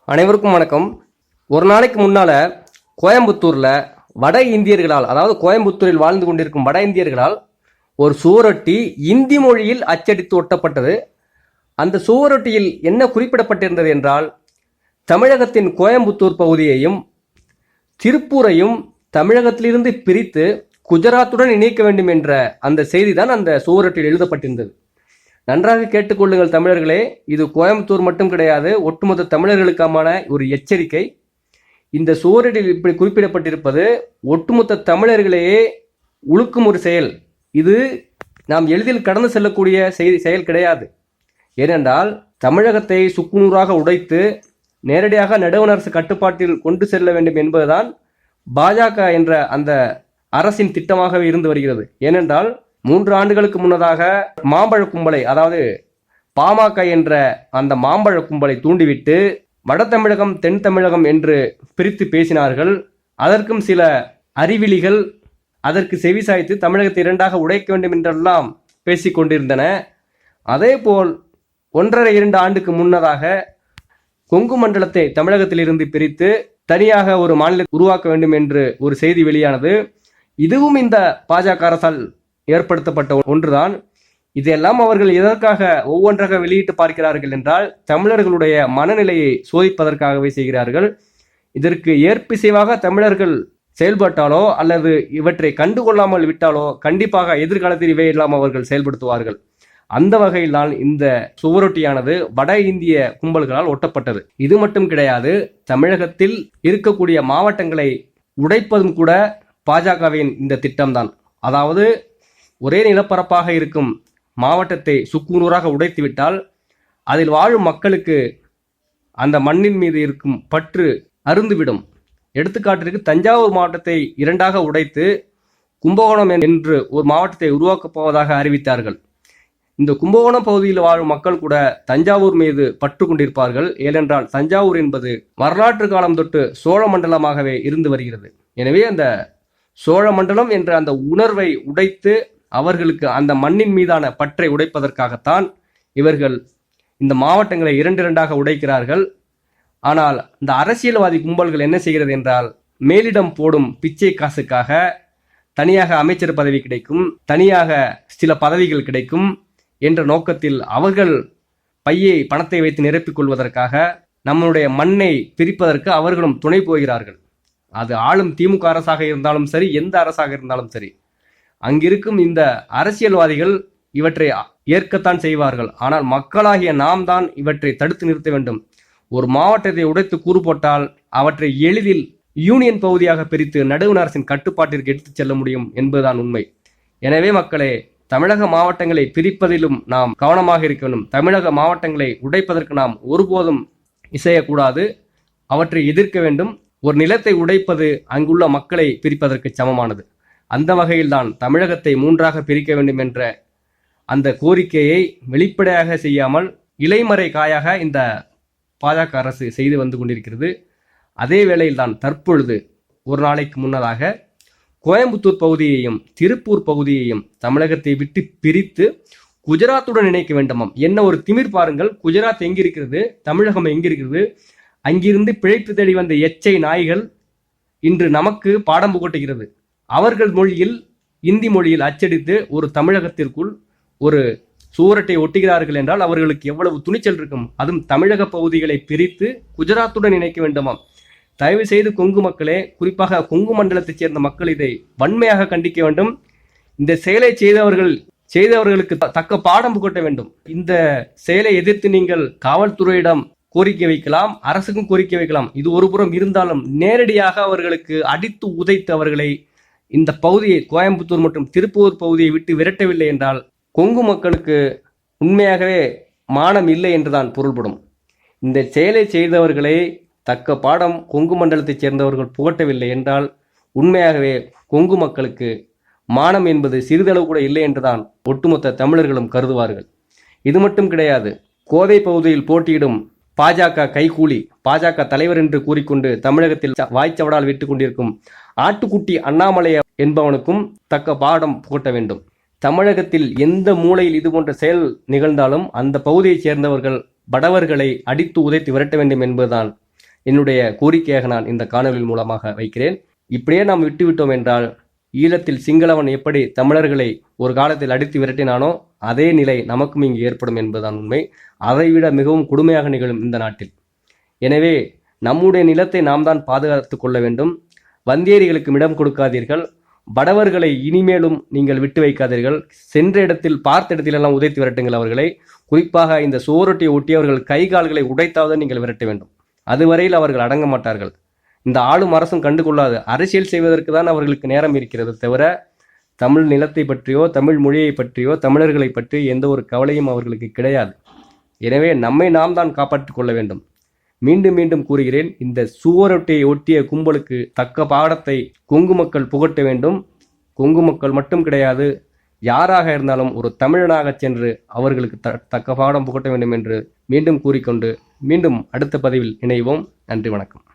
அனைவருக்கும் வணக்கம். ஒரு நாளைக்கு முன்னால கோயம்புத்தூர்ல வட இந்தியர்களால், அதாவது கோயம்புத்தூரில் வாழ்ந்து கொண்டிருக்கும் வட இந்தியர்களால் ஒரு சுவரொட்டி இந்தி மொழியில் அச்சடித்து ஒட்டப்பட்டது. அந்த சுவரொட்டியில் என்ன குறிப்பிடப்பட்டிருந்தது என்றால், தமிழகத்தின் கோயம்புத்தூர் பகுதியையும் திருப்பூரையும் தமிழகத்திலிருந்து பிரித்து குஜராத்துடன் இணைக்க வேண்டும் என்ற அந்த செய்திதான் அந்த சுவரொட்டியில் எழுதப்பட்டிருந்தது. நன்றாக கேட்டுக்கொள்ளுங்கள் தமிழர்களே, இது கோயம்புத்தூர் மட்டும் கிடையாது, ஒட்டுமொத்த தமிழர்களுக்கான ஒரு எச்சரிக்கை. இந்த சுவரொட்டியில் இப்படி குறிப்பிடப்பட்டிருப்பது ஒட்டுமொத்த தமிழர்களையே உழுக்கும் ஒரு செயல். இது நாம் எளிதில் கடந்து செல்லக்கூடிய செயல் கிடையாது. ஏனென்றால் தமிழகத்தை சுக்குநூறாக உடைத்து நேரடியாக நடுவண் அரசு கட்டுப்பாட்டில் கொண்டு செல்ல வேண்டும் என்பதுதான் பாஜக என்ற அந்த அரசின் திட்டமாகவே இருந்து வருகிறது. ஏனென்றால் 3 ஆண்டுகளுக்கு முன்னதாக மாம்பழ கும்பலை, அதாவது பாமக என்ற அந்த மாம்பழ கும்பலை தூண்டிவிட்டு வட தமிழகம் தென் தமிழகம் என்று பிரித்து பேசினார்கள். அதற்கும் சில அறிவிலிகள் அதற்கு செவிசாய்த்து தமிழகத்தை 2ஆக உடைக்க வேண்டும் என்றெல்லாம் பேசிக்கொண்டிருந்தன. அதேபோல் 1.5-2 ஆண்டுக்கு முன்னதாக கொங்கு மண்டலத்தை தமிழகத்திலிருந்து பிரித்து தனியாக ஒரு மாநிலத்தை உருவாக்க வேண்டும் என்று ஒரு செய்தி வெளியானது. இதுவும் இந்த பாஜக அரசால் ஏற்படுத்தப்பட்ட ஒன்றுதான். இதெல்லாம் அவர்கள் எதற்காக ஒவ்வொன்றாக வெளியிட்டு பார்க்கிறார்கள் என்றால், தமிழர்களுடைய மனநிலையை சோதிப்பதற்காகவே செய்கிறார்கள். இதற்கு ஏற்பிசைவாக தமிழர்கள் செயல்பட்டாலோ அல்லது இவற்றை கண்டுகொள்ளாமல் விட்டாலோ கண்டிப்பாக எதிர்காலத்தில் இவையெல்லாம் அவர்கள் செயல்படுத்துவார்கள். அந்த வகையில் தான் இந்த சுவரொட்டியானது வட இந்திய கும்பல்களால் ஒட்டப்பட்டது. இது மட்டும் கிடையாது, தமிழகத்தில் இருக்கக்கூடிய மாவட்டங்களை உடைப்பதும் கூட பாஜகவின் இந்த திட்டம்தான். அதாவது ஒரே நிலப்பரப்பாக இருக்கும் மாவட்டத்தை சுக்குநூறாக உடைத்துவிட்டால் அதில் வாழும் மக்களுக்கு அந்த மண்ணின் மீது இருக்கும் பற்று அருந்துவிடும். எடுத்துக்காட்டிற்கு தஞ்சாவூர் மாவட்டத்தை 2ஆக உடைத்து கும்பகோணம் என்று ஒரு மாவட்டத்தை உருவாக்கப் போவதாக அறிவித்தார்கள். இந்த கும்பகோணம் பகுதியில் வாழும் மக்கள் கூட தஞ்சாவூர் மீது பற்று கொண்டிருப்பார்கள். ஏனென்றால் தஞ்சாவூர் என்பது வரலாற்று காலம் தொட்டு சோழ மண்டலமாகவே இருந்து வருகிறது. எனவே அந்த சோழ மண்டலம் என்ற அந்த உணர்வை உடைத்து அவர்களுக்கு அந்த மண்ணின் மீதான பற்றை உடைப்பதற்காகத்தான் இவர்கள் இந்த மாவட்டங்களை 2-2ஆக உடைக்கிறார்கள். ஆனால் இந்த அரசியல்வாதி கும்பல்கள் என்ன செய்கிறது என்றால், மேலிடம் போடும் பிச்சை காசுக்காக தனியாக அமைச்சர் பதவி கிடைக்கும், தனியாக சில பதவிகள் கிடைக்கும் என்ற நோக்கத்தில் அவர்கள் பணத்தை வைத்து நிரப்பிக் கொள்வதற்காக நம்மளுடைய மண்ணை பிரிப்பதற்கு அவர்களும் துணை போகிறார்கள். அது ஆளும் திமுக அரசாக இருந்தாலும் சரி, எந்த அரசாக இருந்தாலும் சரி, அங்கிருக்கும் இந்த அரசியல்வாதிகள் இவற்றை ஏற்கத்தான் செய்வார்கள். ஆனால் மக்களாகிய நாம் தான் இவற்றை தடுத்து நிறுத்த வேண்டும். ஒரு மாவட்டத்தை உடைத்து கூறு போட்டால் அவற்றை எளிதில் யூனியன் பகுதியாக பிரித்து நடுவண் அரசின் கட்டுப்பாட்டிற்கு எடுத்துச் செல்ல முடியும் என்பதுதான் உண்மை. எனவே மக்களே, தமிழக மாவட்டங்களை பிரிப்பதிலும் நாம் கவனமாக இருக்க வேண்டும். தமிழக மாவட்டங்களை உடைப்பதற்கு நாம் ஒருபோதும் இசையக்கூடாது, அவற்றை எதிர்க்க வேண்டும். ஒரு நிலத்தை உடைப்பது அங்குள்ள மக்களை பிரிப்பதற்கு சமமானது. அந்த வகையில்தான் தமிழகத்தை 3ஆக பிரிக்க வேண்டும் என்ற அந்த கோரிக்கையை வெளிப்படையாக செய்யாமல் இலைமறை காயாக இந்த பாஜக அரசு செய்து வந்து கொண்டிருக்கிறது. அதே வேளையில்தான் தற்பொழுது ஒரு நாளைக்கு முன்னதாக கோயம்புத்தூர் பகுதியையும் திருப்பூர் பகுதியையும் தமிழகத்தை விட்டு பிரித்து குஜராத்துடன் இணைக்க வேண்டுமாம். என்ன ஒரு திமிர் பாருங்கள்! குஜராத் எங்கிருக்கிறது, தமிழகம் எங்கிருக்கிறது? அங்கிருந்து பிழைப்பு தேடி வந்த எச்சை நாய்கள் இன்று நமக்கு பாடம் புகட்டுகிறது. அவர்கள் மொழியில், இந்தி மொழியில் அச்சடித்து ஒரு தமிழகத்திற்குள் ஒரு சுவரட்டை ஒட்டுகிறார்கள் என்றால் அவர்களுக்கு எவ்வளவு துணிச்சல் இருக்கும்! அதுவும் தமிழக பகுதிகளை பிரித்து குஜராத்துடன் இணைக்க வேண்டுமாம். தயவு செய்து கொங்கு மக்களே, குறிப்பாக கொங்கு மண்டலத்தைச் சேர்ந்த மக்கள் இதை வன்மையாக கண்டிக்க வேண்டும். இந்த செயலை செய்தவர்களுக்கு தக்க பாடம் புகட்ட வேண்டும். இந்த செயலை எதிர்த்து நீங்கள் காவல்துறையிடம் கோரிக்கை வைக்கலாம், அரசுக்கும் கோரிக்கை வைக்கலாம். இது ஒரு புறம் இருந்தாலும் நேரடியாக அவர்களுக்கு அடித்து உதைத்து அவர்களை இந்த பகுதியை, கோயம்புத்தூர் மற்றும் திருப்பூர் பகுதியை விட்டு விரட்டவில்லை என்றால் கொங்கு மக்களுக்கு உண்மையாகவே மானம் இல்லை என்றுதான் பொருள்படும். இந்த செயலை செய்தவர்களை தக்க பாடம் கொங்கு மண்டலத்தைச் சேர்ந்தவர்கள் புகட்டவில்லை என்றால் உண்மையாகவே கொங்கு மக்களுக்கு மானம் என்பது சிறிதளவு கூட இல்லை என்றுதான் ஒட்டுமொத்த தமிழர்களும் கருதுவார்கள். இது மட்டும் கிடையாது, கோதை பகுதியில் போட்டியிடும் பாஜக கைகூலி, பாஜக தலைவர் என்று கூறிக்கொண்டு தமிழகத்தில் வாய்ச்சவடால் விட்டு கொண்டிருக்கும் ஆட்டுக்குட்டி அண்ணாமலை என்பவனுக்கும் தக்க பாடம் புகட்ட வேண்டும். தமிழகத்தில் எந்த மூலையில் இது போன்ற செயல் நிகழ்ந்தாலும் அந்த பகுதியைச் சேர்ந்தவர்கள் படவர்களை அடித்து உதைத்து விரட்ட வேண்டும் என்பதுதான் என்னுடைய கோரிக்கையாக நான் இந்த காணொலியின் மூலமாக வைக்கிறேன். இப்படியே நாம் விட்டுவிட்டோம் என்றால் ஈழத்தில் சிங்களவன் எப்படி தமிழர்களை ஒரு காலத்தில் அடித்து விரட்டினானோ அதே நிலை நமக்கும் இங்கு ஏற்படும் என்பதுதான் உண்மை. அதைவிட மிகவும் கொடுமையாக நிகழும் இந்த நாட்டில். எனவே நம்முடைய நிலத்தை நாம் தான் பாதுகாத்து கொள்ள வேண்டும். வந்தேரிகளுக்கு இடம் கொடுக்காதீர்கள். படவர்களை இனிமேலும் நீங்கள் விட்டு வைக்காதீர்கள். சென்ற இடத்தில் பார்த்த இடத்திலெல்லாம் உதைத்து விரட்டுங்கள் அவர்களை. குறிப்பாக இந்த சுவரொட்டியை ஒட்டியவர்கள் கை கால்களை உடைத்தாவது நீங்கள் விரட்ட வேண்டும். அதுவரையில் அவர்கள் அடங்க மாட்டார்கள். இந்த ஆளும் அரசும் கண்டுகொள்ளாது. அரசியல் செய்வதற்கு தான் அவர்களுக்கு நேரம் இருக்கிறது தவிர தமிழ் நிலத்தை பற்றியோ தமிழ் மொழியை பற்றியோ தமிழர்களை பற்றி எந்த ஒரு கவலையும் அவர்களுக்கு கிடையாது. எனவே நம்மை நாம் தான் காப்பாற்றிக் கொள்ள வேண்டும். மீண்டும் மீண்டும் கூறுகிறேன், இந்த சுவரொட்டியை ஒட்டிய கும்பலுக்கு தக்க பாடத்தை கொங்கு மக்கள் புகட்ட வேண்டும். கொங்கு மக்கள் மட்டும் கிடையாது, யாராக இருந்தாலும் ஒரு தமிழனாக சென்று அவர்களுக்கு தக்க பாடம் புகட்ட வேண்டும் என்று மீண்டும் கூறிக்கொண்டு மீண்டும் அடுத்த பதிவில் இணைவோம். நன்றி, வணக்கம்.